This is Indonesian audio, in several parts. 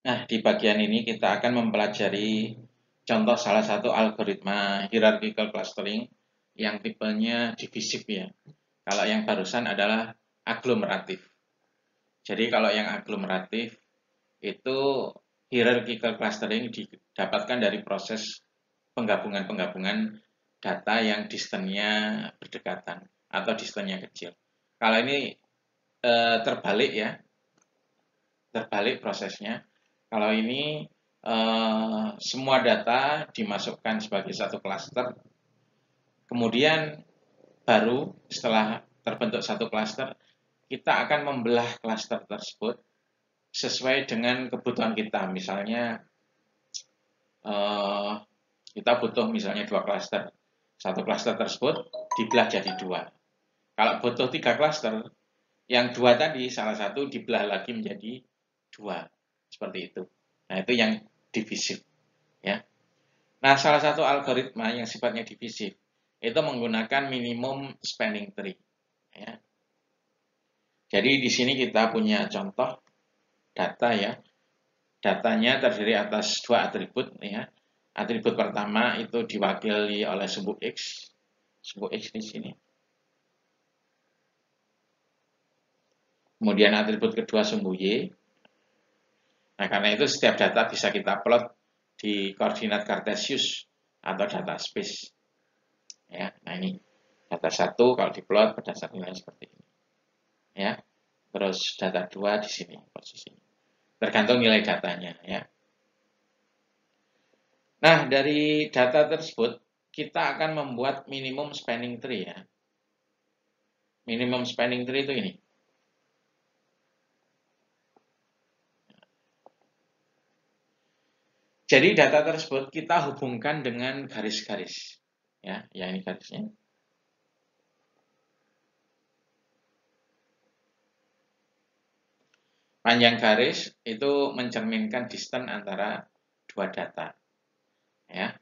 Nah, di bagian ini kita akan mempelajari contoh salah satu algoritma hierarchical clustering yang tipenya divisif ya. Kalau yang barusan adalah aglomeratif. Jadi kalau yang aglomeratif itu hierarchical clustering didapatkan dari proses penggabungan-penggabungan data yang distance-nya berdekatan atau distance-nya kecil. Kalau ini terbalik ya, terbalik prosesnya. Kalau ini semua data dimasukkan sebagai satu klaster, kemudian baru setelah terbentuk satu klaster, kita akan membelah klaster tersebut sesuai dengan kebutuhan kita. Misalnya kita butuh misalnya 2 klaster. Satu klaster tersebut dibelah jadi 2. Kalau butuh 3 klaster, yang 2 tadi salah satu dibelah lagi menjadi 2. Seperti itu. Nah, itu yang divisif ya. Nah, salah satu algoritma yang sifatnya divisif itu menggunakan minimum spanning tree ya. Jadi di sini kita punya contoh data ya. Datanya terdiri atas 2 atribut ya. Atribut pertama itu diwakili oleh sumbu X. Sumbu X di sini. Kemudian atribut kedua sumbu Y. Nah, karena itu setiap data bisa kita plot di koordinat Cartesius atau data space. Ya, nah ini data 1 kalau diplot berdasarkan nilai seperti ini. Ya. Terus data 2 di sini posisinya. Tergantung nilai datanya ya. Nah, dari data tersebut kita akan membuat minimum spanning tree ya. Minimum spanning tree itu ini. Jadi data tersebut kita hubungkan dengan garis-garis. Ya, yang ini garisnya. Panjang garis itu mencerminkan distance antara dua data. Ya.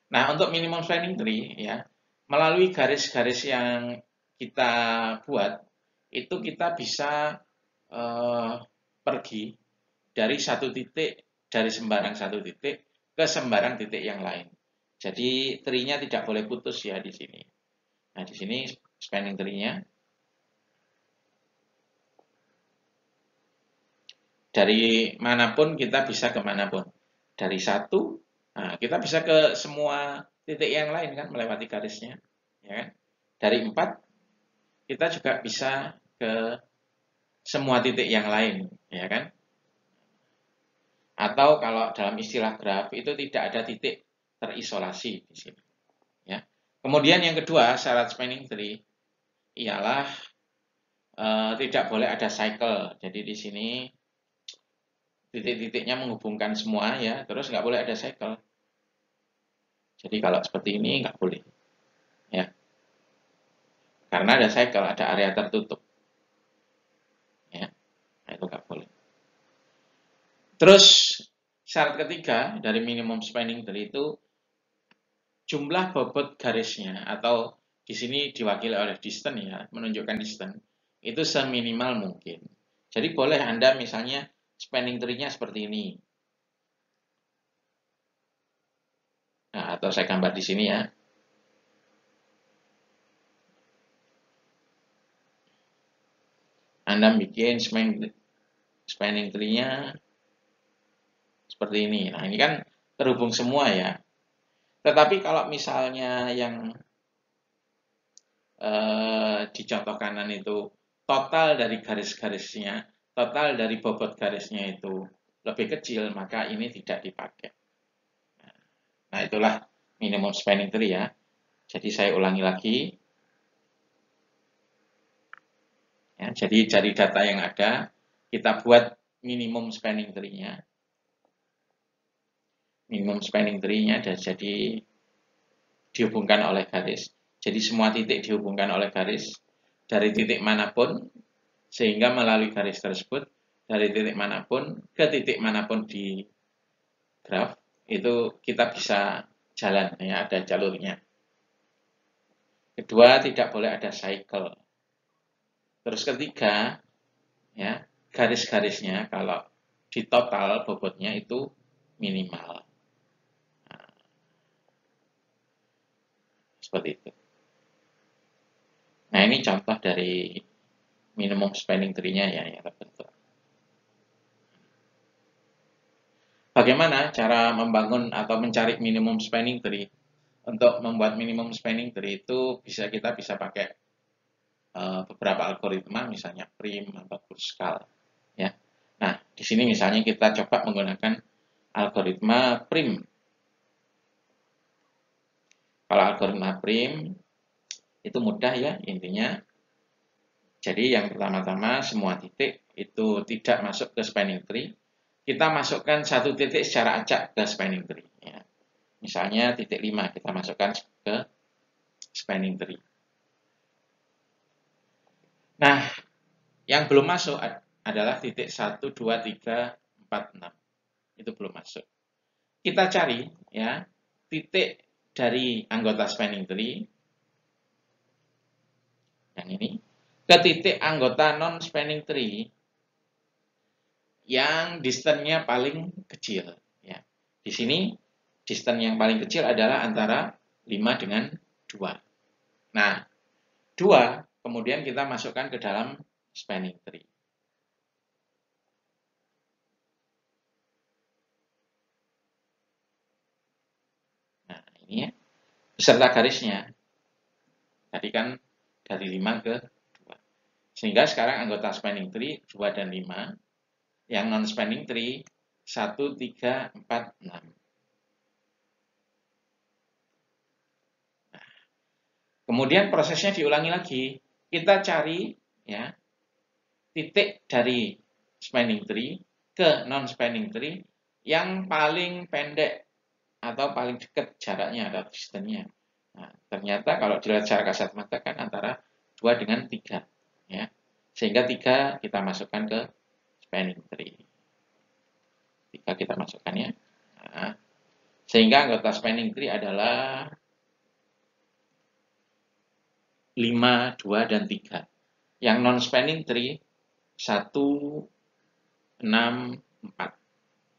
Nah, untuk minimum spanning tree ya, melalui garis-garis yang kita buat itu kita bisa pergi dari satu titik, dari sembarang satu titik ke sembarang titik yang lain. Jadi tree-nya tidak boleh putus ya di sini. Nah, di sini spanning tree-nya dari manapun kita bisa ke manapun. Dari satu, nah kita bisa ke semua titik yang lain kan melewati garisnya, ya kan? Dari 4 kita juga bisa ke semua titik yang lain, ya kan? Atau kalau dalam istilah graf itu tidak ada titik terisolasi di sini, ya. Kemudian yang kedua syarat spanning tree ialah tidak boleh ada cycle. Jadi di sini titik-titiknya menghubungkan semua ya, terus nggak boleh ada cycle. Jadi kalau seperti ini nggak boleh, ya, karena ada cycle, ada area tertutup, ya, nah, itu nggak boleh. Terus syarat ketiga dari minimum spanning tree itu jumlah bobot garisnya atau di sini diwakili oleh distance ya, menunjukkan distance itu seminimal mungkin. Jadi boleh Anda misalnya spanning tree-nya seperti ini. Nah, atau saya gambar di sini ya. Anda bikin spanning tree-nya seperti ini. Nah, ini kan terhubung semua ya. Tetapi kalau misalnya yang di contoh kanan itu total dari garis-garisnya, total dari bobot garisnya itu lebih kecil, maka ini tidak dipakai. Nah, itulah minimum spanning tree ya. Jadi saya ulangi lagi. Ya, jadi dari data yang ada, kita buat minimum spanning tree-nya. Minimum spanning tree-nya jadi dihubungkan oleh garis. Jadi semua titik dihubungkan oleh garis dari titik manapun, sehingga melalui garis tersebut dari titik manapun ke titik manapun di graf itu kita bisa jalan ya, ada jalurnya. Kedua, tidak boleh ada cycle. Terus ketiga, ya, garis-garisnya kalau di total bobotnya itu minimal. Nah, seperti itu. Nah, ini contoh dari minimum spanning tree-nya ya yang terbentuk. Bagaimana cara membangun atau mencari minimum spanning tree? Untuk membuat minimum spanning tree itu kita bisa pakai beberapa algoritma, misalnya prim atau Kruskal. Ya. Nah, di sini misalnya kita coba menggunakan algoritma prim. Kalau algoritma prim itu mudah ya intinya. Jadi yang pertama-tama semua titik itu tidak masuk ke spanning tree. Kita masukkan satu titik secara acak ke spanning tree. Ya. Misalnya titik 5 kita masukkan ke spanning tree. Nah, yang belum masuk adalah titik 1, 2, 3, 4, 6. Itu belum masuk. Kita cari ya titik dari anggota spanning tree yang ini ke titik anggota non spanning tree yang distance-nya paling kecil ya. Di sini distance yang paling kecil adalah antara 5 dengan 2. Nah, 2 kemudian kita masukkan ke dalam spanning tree. Nah, ini ya beserta garisnya. Tadi kan dari 5 ke 2. Sehingga sekarang anggota spanning tree 2 dan 5. Yang non spanning tree 1, 3, 4, 6. Nah, kemudian prosesnya diulangi lagi. Kita cari ya titik dari spanning tree ke non spanning tree yang paling pendek atau paling dekat jaraknya atau distance-nya. Nah, ternyata kalau dilihat secara kasat mata kan antara 2 dengan 3 ya. Sehingga 3 kita masukkan ke spanning tree. 3 kita masukkan ya. Nah, sehingga anggota spanning tree adalah 5, 2, dan 3. Yang non spanning tree 1, 6, 4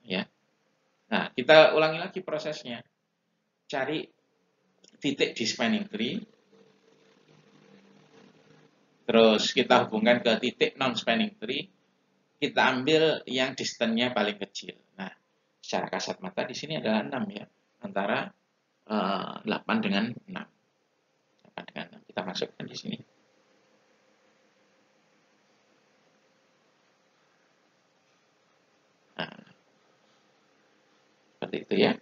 ya. Nah, kita ulangi lagi prosesnya. Cari titik di spanning tree, terus kita hubungkan ke titik non spanning tree, kita ambil yang distance-nya paling kecil. Nah, secara kasat mata di sini adalah 6 ya, antara 8 dengan 6. 8 dengan 6 kita masukkan di sini. Nah, seperti itu ya.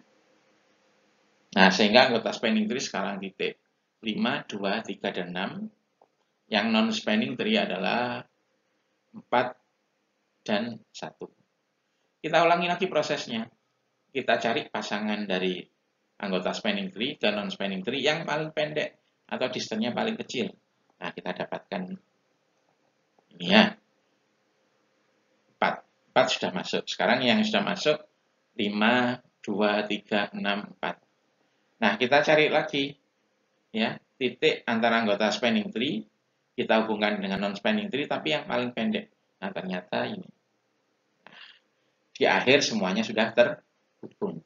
Nah, sehingga anggota spanning tree sekarang titik 5, 2, 3, dan 6. Yang non spanning tree adalah 4 dan 1. Kita ulangi lagi prosesnya. Kita cari pasangan dari anggota spanning tree ke non spanning tree yang paling pendek atau distance-nya paling kecil. Nah, kita dapatkan ini ya. 4. 4 sudah masuk. Sekarang yang sudah masuk 5, 2, 3, 6, 4. Nah, kita cari lagi ya, titik antara anggota spanning tree kita hubungkan dengan non spanning tree tapi yang paling pendek. Nah, ternyata ini. Di akhir semuanya sudah terhubung.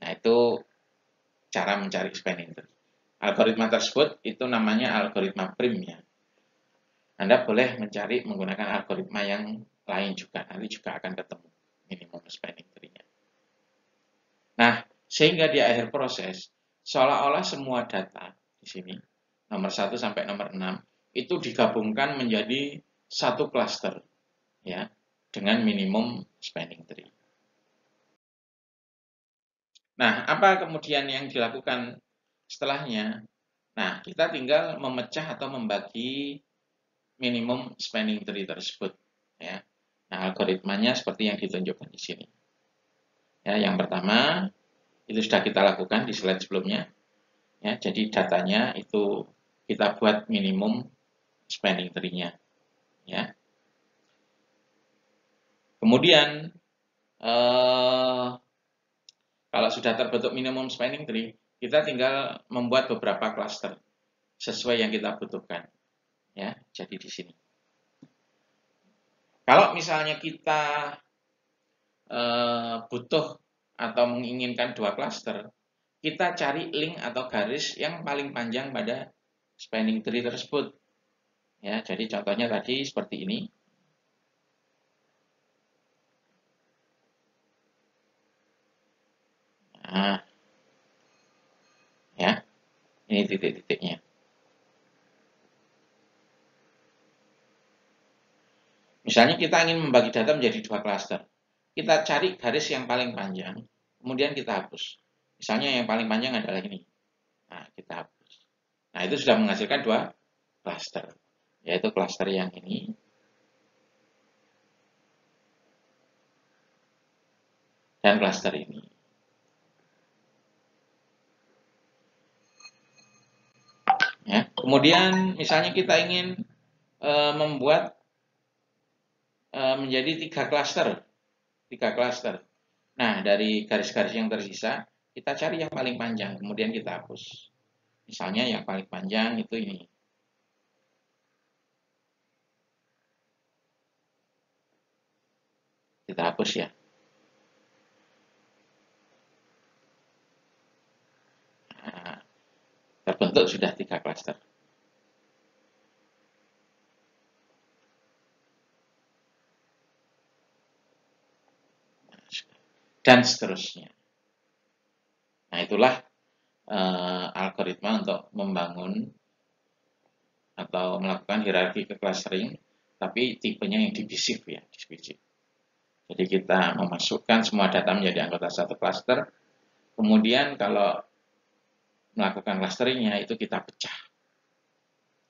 Nah, itu cara mencari spanning tree. Algoritma tersebut itu namanya algoritma prim ya. Anda boleh mencari menggunakan algoritma yang lain juga. Nanti juga akan ketemu minimum spanning tree-nya. Nah, sehingga di akhir proses, seolah-olah semua data di sini, nomor 1 sampai nomor 6, itu digabungkan menjadi satu cluster ya, dengan minimum spanning tree. Nah, apa kemudian yang dilakukan setelahnya? Nah, kita tinggal memecah atau membagi minimum spanning tree tersebut ya. Nah, algoritmanya seperti yang ditunjukkan di sini. Ya, yang pertama itu sudah kita lakukan di slide sebelumnya. Ya, jadi datanya itu kita buat minimum spanning tree-nya. Ya. Kemudian kalau sudah terbentuk minimum spanning tree, kita tinggal membuat beberapa cluster sesuai yang kita butuhkan. Ya, jadi di sini. Kalau misalnya kita butuh atau menginginkan 2 klaster, kita cari link atau garis yang paling panjang pada spanning tree tersebut. Ya, jadi contohnya tadi seperti ini. Nah, ya, ini titik-titiknya. Misalnya kita ingin membagi data menjadi 2 klaster. Kita cari garis yang paling panjang, kemudian kita hapus. Misalnya yang paling panjang adalah ini. Nah, kita hapus. Nah, itu sudah menghasilkan 2 klaster, yaitu klaster yang ini dan klaster ini. Ya. Kemudian misalnya kita ingin membuat menjadi 3 klaster. 3 klaster. Nah, dari garis-garis yang tersisa, kita cari yang paling panjang, kemudian kita hapus. Misalnya yang paling panjang itu ini. Kita hapus ya. Nah, terbentuk sudah 3 klaster. Dan seterusnya. Nah, itulah algoritma untuk membangun atau melakukan hierarki ke clustering, tapi tipenya yang divisif ya, divisif. Jadi kita memasukkan semua data menjadi anggota satu cluster, kemudian kalau melakukan clusteringnya itu kita pecah.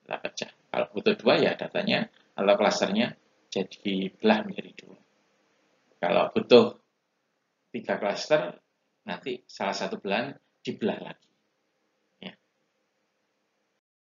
Kita pecah. Kalau butuh 2 ya datanya atau clusternya jadi belah menjadi 2. Kalau butuh 3 cluster, nanti salah satu belahan dibelah lagi.